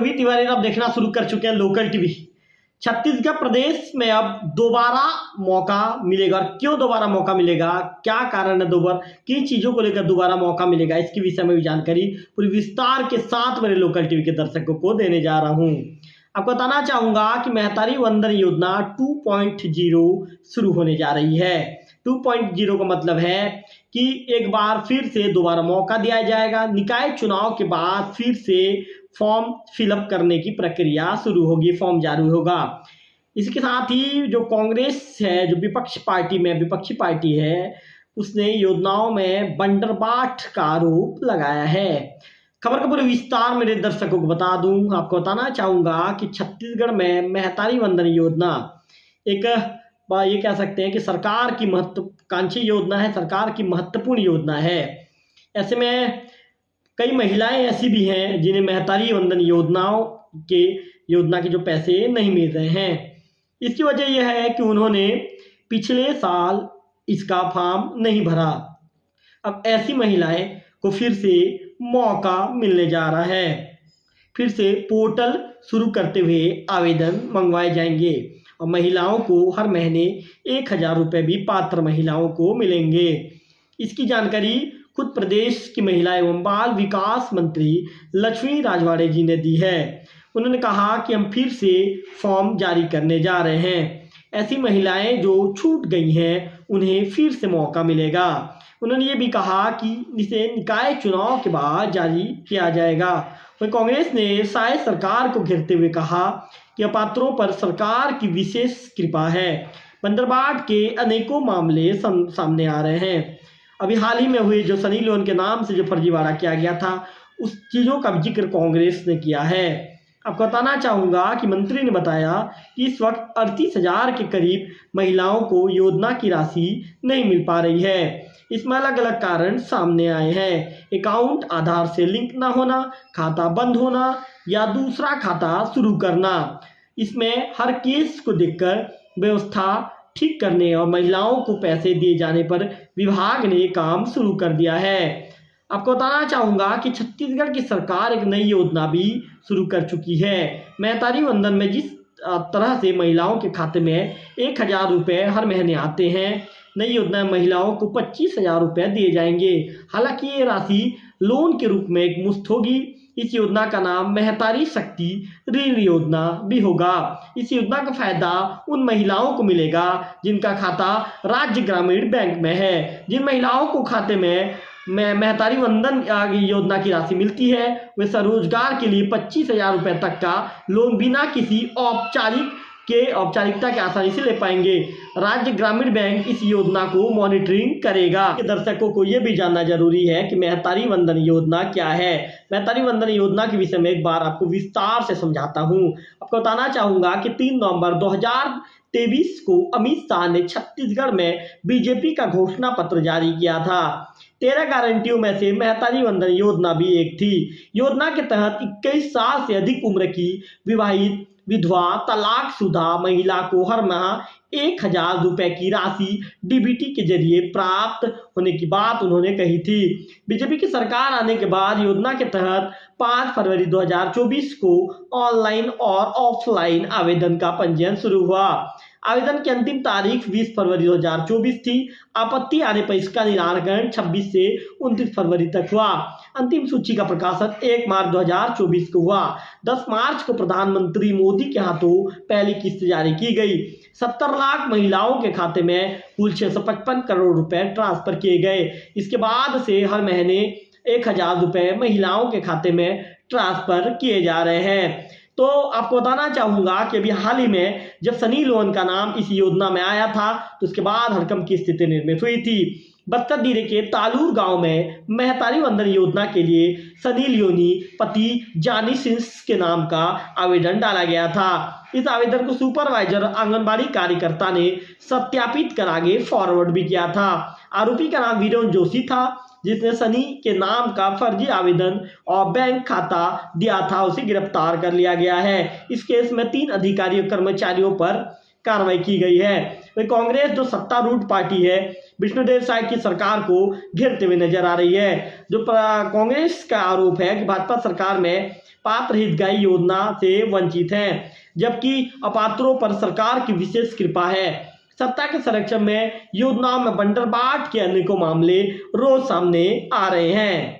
रवि तिवारी अब देखना शुरू कर चुके हैं लोकल टीवी। छत्तीसगढ़ प्रदेश में अब दोबारा मौका मिलेगा। और क्यों दोबारा मौका मिलेगा, क्या कारण है, दोबारा किन चीज़ों को लेकर दोबारा मौका मिलेगा, इसके विषय में भी जानकारी पूरी विस्तार के साथ मेरे लोकल टीवी के दर्शकों को देने जा रहा हूं। आपको बताना चाहूंगा कि महतारी वंदन योजना 2.0 शुरू होने जा रही है। 2.0 का मतलब है कि एक बार फिर से दोबारा मौका दिया जाएगा। निकाय चुनाव के बाद फिर से फॉर्म फिलअप करने की प्रक्रिया शुरू होगी, फॉर्म जारी होगा। इसके साथ ही जो कांग्रेस है, जो विपक्षी पार्टी है, उसने योजनाओं में बंदरबाट का आरोप लगाया है। खबर का पूरे विस्तार मेरे दर्शकों को बता दूं। आपको बताना चाहूंगा कि छत्तीसगढ़ में महतारी वंदन योजना एक ये कह सकते हैं कि सरकार की महत्वाकांक्षी योजना है, सरकार की महत्वपूर्ण योजना है। ऐसे में कई महिलाएं ऐसी भी हैं जिन्हें महतारी वंदन योजना के जो पैसे नहीं मिल रहे हैं। इसकी वजह यह है कि उन्होंने पिछले साल इसका फॉर्म नहीं भरा। अब ऐसी महिलाएं को फिर से मौका मिलने जा रहा है। फिर से पोर्टल शुरू करते हुए आवेदन मंगवाए जाएंगे और महिलाओं को हर महीने 1,000 रुपये भी पात्र महिलाओं को मिलेंगे। इसकी जानकारी खुद प्रदेश की महिला एवं बाल विकास मंत्री लक्ष्मी राजवाड़े जी ने दी है। उन्होंने कहा कि हम फिर से फॉर्म जारी करने जा रहे हैं। ऐसी महिलाएं जो छूट गई हैं उन्हें फिर से मौका मिलेगा। उन्होंने ये भी कहा कि इसे निकाय चुनाव के बाद जारी किया जाएगा। वहीं कांग्रेस ने शायद सरकार को घेरते हुए कहा कि अपात्रों पर सरकार की विशेष कृपा है। बंदरबाट के अनेकों मामले सामने आ रहे हैं। अभी हाल ही में हुए जो सनी लियोन के नाम से जो फर्जीवाड़ा किया गया था, उस चीज़ों का जिक्र कांग्रेस ने किया है। आपको बताना चाहूँगा कि मंत्री ने बताया कि इस वक्त 38,000 के करीब महिलाओं को योजना की राशि नहीं मिल पा रही है। इसमें अलग अलग कारण सामने आए हैं। अकाउंट आधार से लिंक ना होना, खाता बंद होना या दूसरा खाता शुरू करना। इसमें हर केस को देखकर व्यवस्था ठीक करने और महिलाओं को पैसे दिए जाने पर विभाग ने काम शुरू कर दिया है। आपको बताना चाहूँगा कि छत्तीसगढ़ की सरकार एक नई योजना भी शुरू कर चुकी है। महतारी वंदन में जिस तरह से महिलाओं के खाते में 1,000 रुपये हर महीने आते हैं, नई योजना में महिलाओं को 25,000 रुपये दिए जाएंगे। हालांकि ये राशि लोन के रूप में एक मुश्त होगी। इस योजना का नाम महतारी शक्ति ऋण योजना भी होगा। इस योजना का फायदा उन महिलाओं को मिलेगा जिनका खाता राज्य ग्रामीण बैंक में है। जिन महिलाओं को खाते में महतारी वंदन योजना की राशि मिलती है, वे स्वरोजगार के लिए 25,000 रुपये तक का लोन बिना किसी औपचारिकता के आसानी से ले पाएंगे। राज्य ग्रामीण बैंक इस योजना को मॉनिटरिंग करेगा। दर्शकों को यह भी जानना जरूरी है कि महतारी वंदन योजना क्या है। महतारी वंदन योजना के विषय में एक बार आपको विस्तार से समझाता हूँ। आपको बताना चाहूँगा कि 3 नवंबर 2023 को अमित शाह ने छत्तीसगढ़ में बीजेपी का घोषणा पत्र जारी किया था। 13 गारंटियों में से महतारी वंदन योजना भी एक थी। योजना के तहत 21 साल से अधिक उम्र की विवाहित, विधवा, तलाकशुदा महिला को हर माह 1,000 रुपये की राशि डीबीटी के जरिए प्राप्त होने की बात उन्होंने कही थी। बीजेपी की सरकार आने के बाद योजना के तहत 5 फरवरी 2024 को ऑनलाइन और ऑफलाइन आवेदन का पंजीयन शुरू हुआ। आवेदन की अंतिम तारीख 20 फरवरी 2024 थी। आपत्ति आने पर इसका निराकरण 26 से 29 फरवरी तक हुआ। अंतिम सूची का प्रकाशन 1 मार्च 2024 को हुआ। 10 मार्च को प्रधानमंत्री मोदी के हाथों पहली किस्त जारी की गई। 70 लाख महिलाओं के खाते में कुल 655 करोड़ रुपए ट्रांसफर किए गए। इसके बाद से हर महीने 1,000 रुपये महिलाओं के खाते में ट्रांसफर किए जा रहे हैं। तो आपको बताना चाहूँगा कि अभी हाल ही में जब सनी लियोन का नाम इस योजना में आया था, तो उसके बाद हड़कंप की स्थिति निर्मित हुई थी। बस्तर जिले के तालूर गांव में महतारी वंदन योजना के लिए सनी लियोनी पति जानी सिंह के नाम का आवेदन डाला गया था। इस आवेदन को सुपरवाइजर आंगनबाड़ी कार्यकर्ता ने सत्यापित कर आगे फॉरवर्ड भी किया था। आरोपी का नाम वीरेन जोशी था, जिसने सनी के नाम का फर्जी आवेदन और बैंक खाता दिया था, उसे गिरफ्तार कर लिया गया है। इस केस में 3 अधिकारियों कर्मचारियों पर कार्रवाई की गई है। वही कांग्रेस जो सत्तारूढ़ पार्टी है, विष्णुदेव साय की सरकार को घेरते हुए नजर आ रही है। जो कांग्रेस का आरोप है कि भाजपा सरकार में पात्र हितग्राही योजना से वंचित हैं, जबकि अपात्रों पर सरकार की विशेष कृपा है। सत्ता के संरक्षण में योजनाओं में बंटरबाट के अनेकों मामले रोज सामने आ रहे हैं।